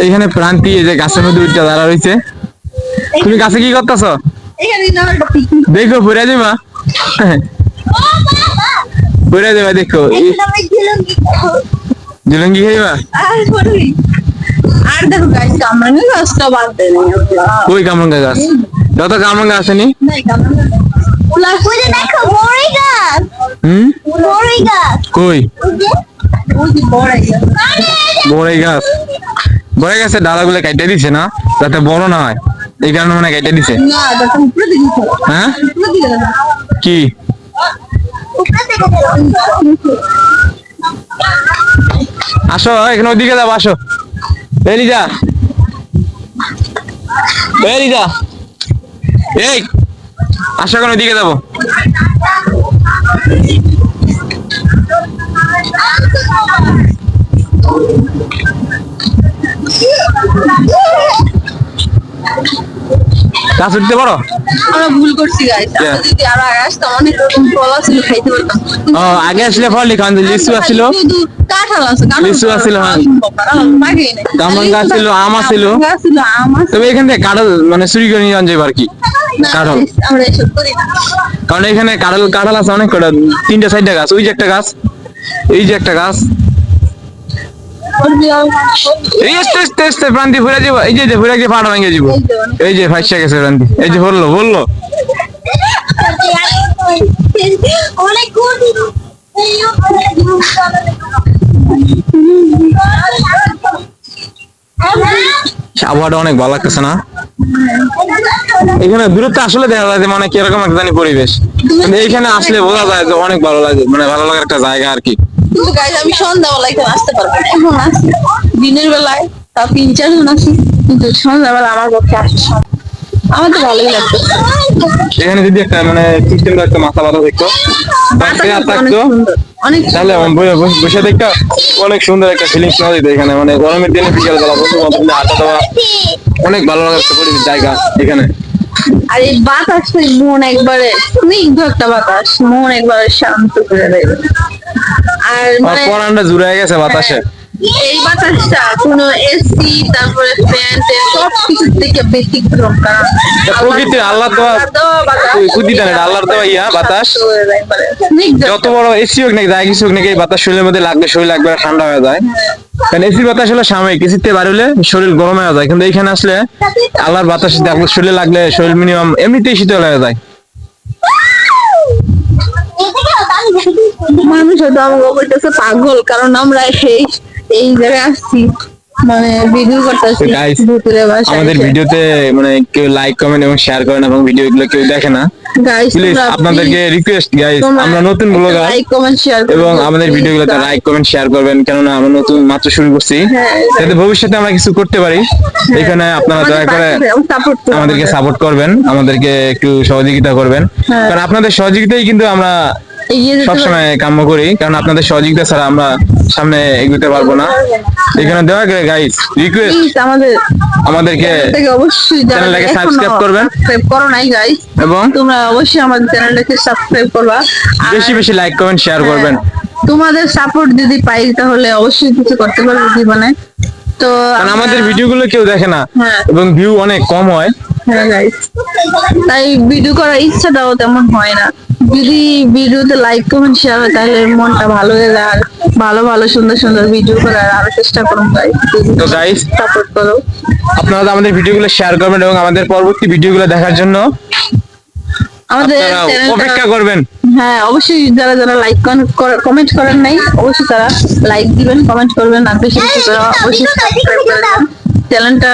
এখানে প্রান্তি এই যে গাছের মধ্যে উঠতে দাঁড়া রয়েছে। তুমি গাছে কি করতেছ? দেখো ঘুরে যাবা, ঘুরে যাবা দেখো জুলঙ্গি খাইবা। আর দেখো গাছ কামরাঙ্গা গাছটা বাঁধতে কই কামরাঙ্গা গাছ? যত কামরাঙ্গা আসেনি কই বড়াই গাছ, বড়াই গাছের ডালাগুলো কেটে দিছে না যাতে বড় না হয়, এই কারণে মানে কেটে দিছে। হ্যাঁ কি আসো এখানে ওইদিকে যাবো, আসো বেরিজা বেরিজা, এই আসো এখন ওইদিকে যাবো। গাছ উঠতে পারো? আমরা ভুল করছি গাইস, আমরা যদি আরো আগে আসতাম অনেক ফল ছিল খাইতে পারতাম। ও আগে আসলে ফল লিখান লিচু আছিল, কাঁঠাল আছে, লিচু আছিল, কামরাঙ্গা ছিল, আম আছিল। তবে এখান থেকে কাঁঠাল মানে চুরি করে নিয়ে যাবে আর কি, কাঁঠাল। আমরা এসব করি না, কারণ এখানে কাঁঠাল কাঁঠাল আছে অনেক কটা, 3টা 4টা গাছ, ওই যে একটা গাছ, এই যে একটা গাছ, প্রান্তি ঘুরে যাবো, এই যে ঘুরে গিয়ে পাড়া ভেঙে যাবো, এই যে ফাইসা গেছে প্রান্তি, এই যে বললো বললো আবহাওয়াটা অনেক ভালো লাগতেছে না? এখানে দূরত্ব আসলে দেখা যায় মানে কিরকম একটা জানি পরিবেশ, কিন্তু এইখানে আসলে বোঝা যায় যে অনেক ভালো লাগে, মানে ভালো লাগার একটা জায়গা আর কি। কিন্তু গাইস আমি সন্ধ্যাবেলা এখানে আসতে পারবো না, এখন আসি দিনের বেলায় তা 3-4 জন আসি, কিন্তু সন্ধ্যাবেলা আমার পক্ষে আসা আমার তো ভালোই লাগতো। এখানে যদি একটা মানে সিস্টেম একটা মাথা ব্যথা থাকতো, অনেক তাহলে বসে দেখতে অনেক সুন্দর একটা ফিলিংস পাওয়া যেত এখানে, মানে গরমের দিনে বিকেল বেলা বন্ধু বান্ধব আড্ডা দেওয়া অনেক ভালো লাগার একটা পরিবেশ জায়গা এখানে। আর এই বাতাসটা মন একবারে স্নিগ্ধ একটা বাতাস, মন একবারে শান্ত করে দেয়। আর মানে পরানটা জুড়ে গেছে বাতাসে। এই বাতাসটা কোনো এসি তারপরে ফ্যান সব কিছু থেকে ব্যতিক্রম, কারণ প্রকৃতির আল্লাহ দেওয়া আল্লাহর দেওয়া ইয়া বাতাস। যত বড় এসি হোক নাকি যাই কিছু হোক নাকি এই বাতাস শরীরের মধ্যে লাগলে শরীর একবারে ঠান্ডা হয়ে যায়, কারণ এসি বাতাস হলো সাময়িক, এসিতে বার হলে শরীর গরম হয়ে যায়, কিন্তু এইখানে আসলে আল্লাহর বাতাস শরীরে লাগলে শরীর মিনিমাম এমনিতেই শীতল হয়ে যায়। মানুষ হয়তো আমাকে বলতেছে পাগল, কারণ আমরা এই জায়গায় আসছি মানে ভিডিও করতেছি। আমাদের ভিডিওতে মানে কেউ লাইক কমেন্ট এবং শেয়ার করেন এবং ভিডিও গুলো কেউ দেখে না, প্লিজ আপনাদেরকে রিকোয়েস্ট গাইস, আমরা নতুন ব্লগার এবং আমাদের ভিডিও গুলোতে লাইক কমেন্ট শেয়ার করবেন, কেননা আমরা নতুন মাত্র শুরু করছি, যাতে ভবিষ্যতে আমরা কিছু করতে পারি। এখানে আপনারা দয়া করে আমাদেরকে সাপোর্ট করবেন, আমাদেরকে একটু সহযোগিতা করবেন, কারণ আপনাদের সহযোগিতাই কিন্তু আমরা সবসময় কাম্য করি, কারণ আপনাদের সহযোগিতা ছাড়া আমরা সামনে এগোতে পারবো না। এখানে দেওয়া গেলে গাইস রিকোয়েস্ট আমাদেরকে অবশ্যই চ্যানেলটাকে সাবস্ক্রাইব করবেন, সাবস্ক্রাইব করো নাই গাইস, এবং তোমরা অবশ্যই আমাদের চ্যানেলটাকে সাবস্ক্রাইব করবা, বেশি বেশি লাইক কমেন্ট শেয়ার করবেন। তোমাদের সাপোর্ট যদি পাই তাহলে অবশ্যই কিছু করতে পারবো জীবনে। তো কারণ আমাদের ভিডিওগুলো কেউ দেখে না এবং ভিউ অনেক কম হয়, তাই ভিডিও করার ইচ্ছাটাও তেমন হয় না। যদি ভিডিওতে লাইক কমেন্ট শেয়ার হয় তাহলে মনটা ভালো হয়ে যায়, আর ভালো ভালো সুন্দর সুন্দর ভিডিও করার আরো চেষ্টা করুন গাইস। তো গাইস সাপোর্ট করো, আপনারা আমাদের ভিডিওগুলো শেয়ার করবেন এবং আমাদের পরবর্তী ভিডিওগুলো দেখার জন্য আমাদের অপেক্ষা করবেন। হ্যাঁ অবশ্যই, যারা যারা লাইক কমেন্ট করেন নাই অবশ্যই তারা লাইক দিবেন, কমেন্ট করবেন, আর বেশি বেশি করে অবশ্যই সাবস্ক্রাইব করবেন চ্যানেলটা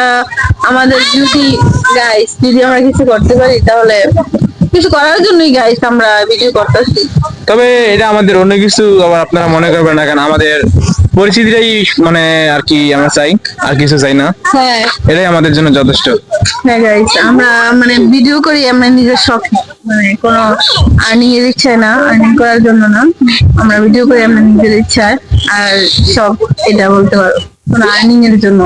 আমাদের। যদি আমরা কিছু করতে পারি তাহলে কিছু করার জন্যই গাইস আমরা ভিডিও করতেছি, তবে এটা আমাদের অন্য কিছু আবার আপনারা মনে করবেন না, কারণ আমাদের পরিস্থিতিটাই মানে আর কি আমরা চাই, আর কিছু চাই না, এটাই আমাদের জন্য যথেষ্ট। হ্যাঁ গাইস, আমরা মানে ভিডিও করি আমরা নিজের শখ, মানে কোনো আর্নিং এর ইচ্ছায় না, আর্নিং করার জন্য না, আমরা ভিডিও করি আমরা নিজের ইচ্ছায়, আর সব এটা বলতে পারো কোনো আর্নিং এর জন্য।